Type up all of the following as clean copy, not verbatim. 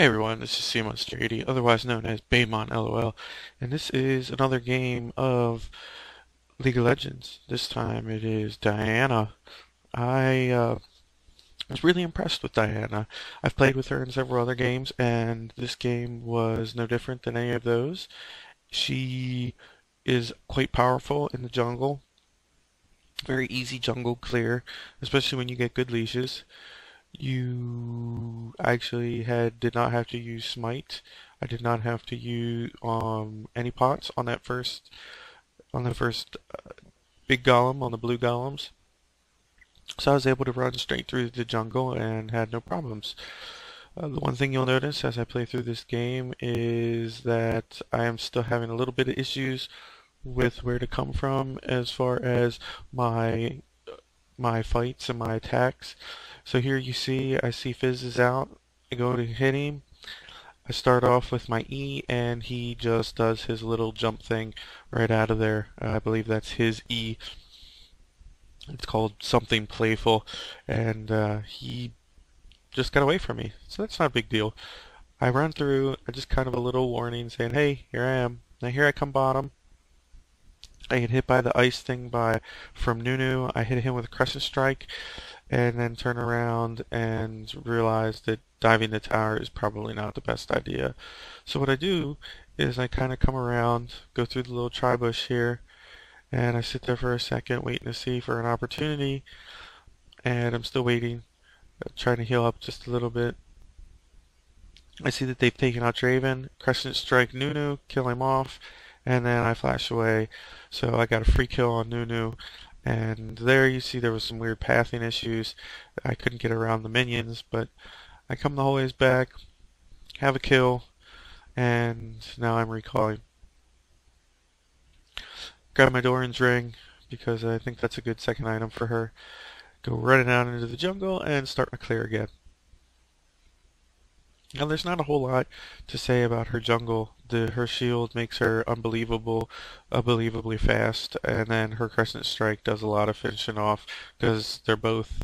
Hey everyone, this is C-Monster80, otherwise known as Baymon LOL, and this is another game of League of Legends. This time it is Diana. I was really impressed with Diana. I've played with her in several other games, and this game was no different than any of those. She is quite powerful in the jungle, very easy jungle clear, especially when you get good leashes. You actually did not have to use smite. I did not have to use any pots on the first big golem on the blue golems. So I was able to run straight through the jungle and had no problems. The one thing you'll notice as I play through this game is that I am still having a little bit of issues with where to come from as far as my fights and my attacks. So here I see Fizz is out. I go to hit him. I start off with my E, and he just does his little jump thing right out of there. I believe that's his E. It's called something playful, and he just got away from me. So that's not a big deal. I run through, I just kind of a little warning saying, hey, here I am. Now here I come bottom. I get hit by the ice thing from Nunu. I hit him with a Crescent Strike, and then turn around and realize that diving the tower is probably not the best idea. So what I do is I kind of come around, go through the little tri-bush here, and I sit there for a second waiting to see for an opportunity, and I'm still waiting, trying to heal up just a little bit. I see that they've taken out Draven, Crescent Strike Nunu, kill him off, and then I flash away. So I got a free kill on Nunu, and there you see there was some weird pathing issues. I couldn't get around the minions, but I come the whole ways back, have a kill, and now I'm recalling. Grab my Doran's ring, because I think that's a good second item for her. Go running out into the jungle and start my clear again. Now there's not a whole lot to say about her jungle. Her shield makes her unbelievably fast, and then her Crescent Strike does a lot of finishing off because they both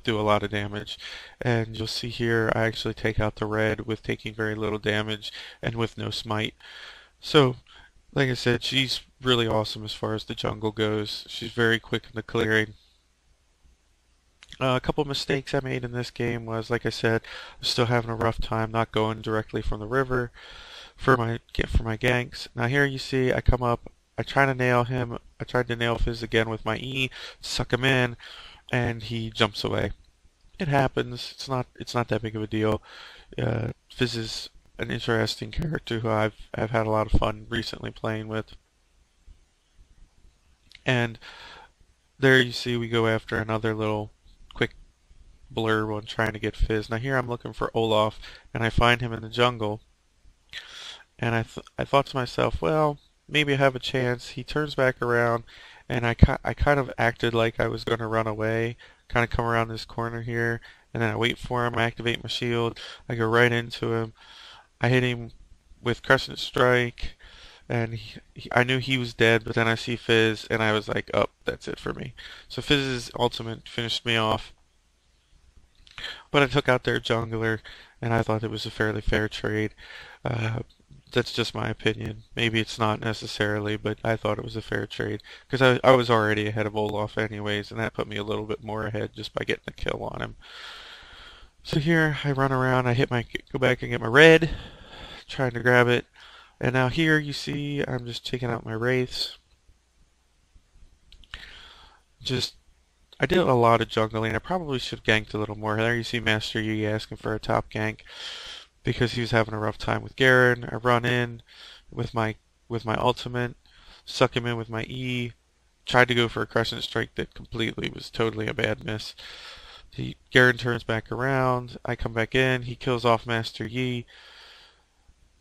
do a lot of damage. And you'll see here I actually take out the red with taking very little damage and with no smite. So, like I said, she's really awesome as far as the jungle goes. She's very quick in the clearing. A couple mistakes I made in this game was, like I said, I'm still having a rough time not going directly from the river for my ganks. Now here you see I come up, I try to nail him. I tried to nail Fizz again with my E, suck him in, and he jumps away. It happens. It's not that big of a deal. Fizz is an interesting character who I've had a lot of fun recently playing with. And there you see we go after another little quick blur when trying to get Fizz. Now here I'm looking for Olaf, and I find him in the jungle. And I thought to myself, well, maybe I have a chance. He turns back around, and I kind of acted like I was going to run away, kind of come around this corner here, and then I wait for him, I activate my shield, I go right into him, I hit him with Crescent Strike, and I knew he was dead, but then I see Fizz, and I was like, oh, that's it for me. So Fizz's ultimate finished me off, but I took out their jungler, and I thought it was a fairly fair trade. That's just my opinion. Maybe it's not necessarily, but I thought it was a fair trade because I was already ahead of Olaf anyways, and that put me a little bit more ahead just by getting a kill on him. So here I run around, go back and get my red, trying to grab it, and now here you see I'm just taking out my wraiths. I did a lot of jungling. I probably should have ganked a little more. There you see Master Yi asking for a top gank because he was having a rough time with Garen. I run in with my ultimate, suck him in with my E, tried to go for a Crescent Strike that completely was totally a bad miss. Garen turns back around, I come back in, he kills off Master Yi.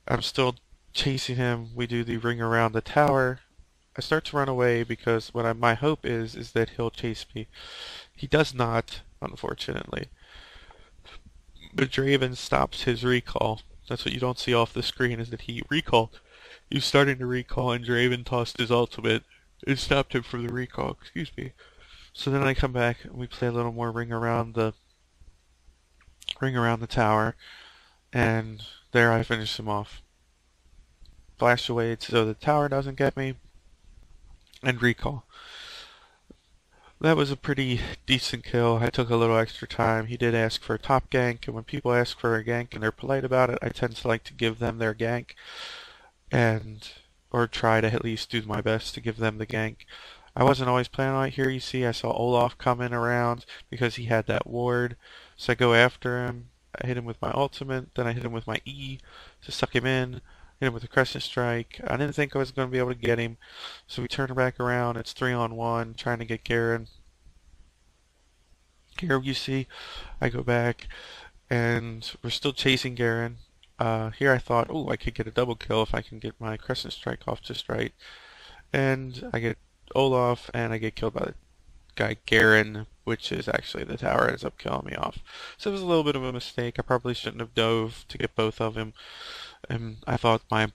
I'm still chasing him. We do the ring around the tower. I start to run away because my hope is that he'll chase me. He does not, unfortunately. But Draven stops his recall. That's what you don't see off the screen, is that he recalled. He was starting to recall, and Draven tossed his ultimate and stopped him from the recall. Excuse me. So then I come back and we play a little more ring around the tower, and there I finish him off. Flash away so the tower doesn't get me, and recall. That was a pretty decent kill. I took a little extra time. He did ask for a top gank, and when people ask for a gank and they're polite about it, I tend to like to give them their gank, and or try to at least do my best to give them the gank. I wasn't always planning on it. Here you see I saw Olaf coming around because he had that ward. So I go after him. I hit him with my ultimate, then I hit him with my E to suck him in, hit him with a crescent strike. I didn't think I was going to be able to get him, so we turn back around. It's 3-on-1, trying to get Garen. Here you see I go back, and we're still chasing Garen. Here I thought, oh, I could get a double kill if I can get my crescent strike off just right. And I get Olaf, and I get killed by the guy Garen, which is actually the tower ends up killing me off. So it was a little bit of a mistake. I probably shouldn't have dove to get both of them. And I thought my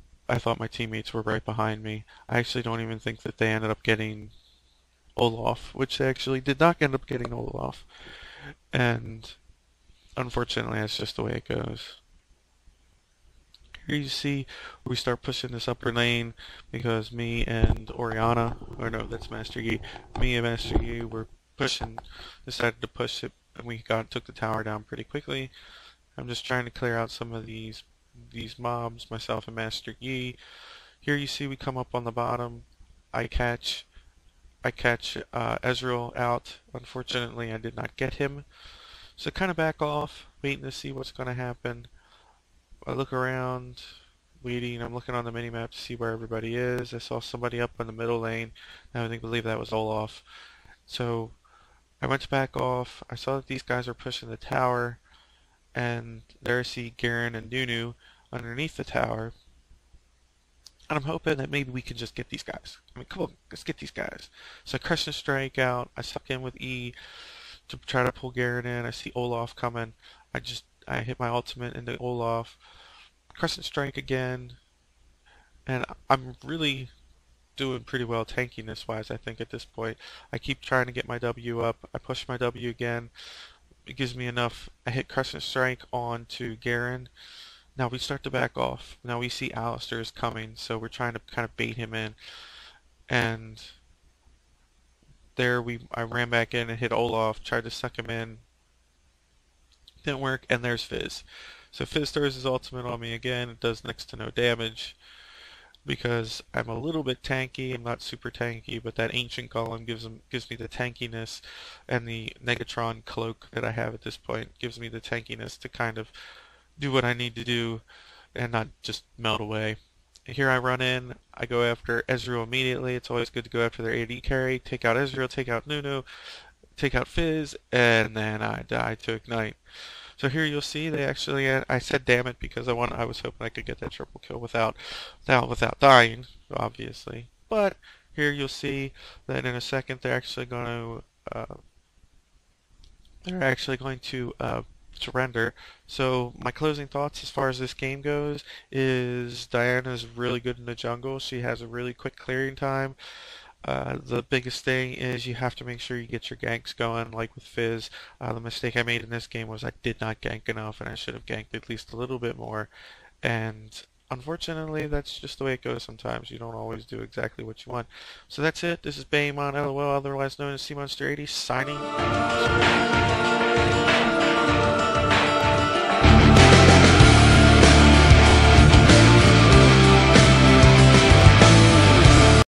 teammates were right behind me. I actually don't even think that they ended up getting Olaf, which they actually did not end up getting Olaf. And unfortunately, that's just the way it goes. Here you see we start pushing this upper lane because me and Oriana, or no, that's Master Yi. Me and Master Yi were decided to push it, and we took the tower down pretty quickly. I'm just trying to clear out some of these mobs, myself and Master Yi. Here you see we come up on the bottom. I catch Ezreal out. Unfortunately, I did not get him. So kind of back off, waiting to see what's going to happen. I look around, waiting. I'm looking on the minimap to see where everybody is. I saw somebody up in the middle lane. I believe that was Olaf. So I went to back off. I saw that these guys were pushing the tower, and there I see Garen and Nunu underneath the tower. And I'm hoping that maybe we can just get these guys. I mean, come on, let's get these guys. So I crescent strike out. I suck in with E to try to pull Garen in. I see Olaf coming. I hit my ultimate into Olaf. Crescent strike again. And I'm really doing pretty well tankiness wise, I think, at this point. I keep trying to get my W up. I push my W again. It gives me enough. I hit crescent strike onto Garen. Now we start to back off. Now we see Alistair is coming, so we're trying to kind of bait him in. And there I ran back in and hit Olaf, tried to suck him in. Didn't work, and there's Fizz. So Fizz throws his ultimate on me again. It does next to no damage because I'm a little bit tanky. I'm not super tanky, but that Ancient Golem gives me the tankiness, and the Negatron cloak that I have at this point gives me the tankiness to kind of do what I need to do and not just melt away. Here I run in, I go after Ezreal immediately. It's always good to go after their AD carry. Take out Ezreal, take out Nunu, take out Fizz, and then I die to Ignite. So here you'll see they actually, I said damn it because I was hoping I could get that triple kill without dying, obviously. But here you'll see that in a second they're actually going to surrender. So my closing thoughts as far as this game goes is Diana's really good in the jungle. She has a really quick clearing time. The biggest thing is you have to make sure you get your ganks going, like with Fizz. The mistake I made in this game was I did not gank enough, and I should have ganked at least a little bit more. And unfortunately, that's just the way it goes sometimes. You don't always do exactly what you want. So that's it. This is Baymon, LOL, otherwise known as CMonster80, signing out.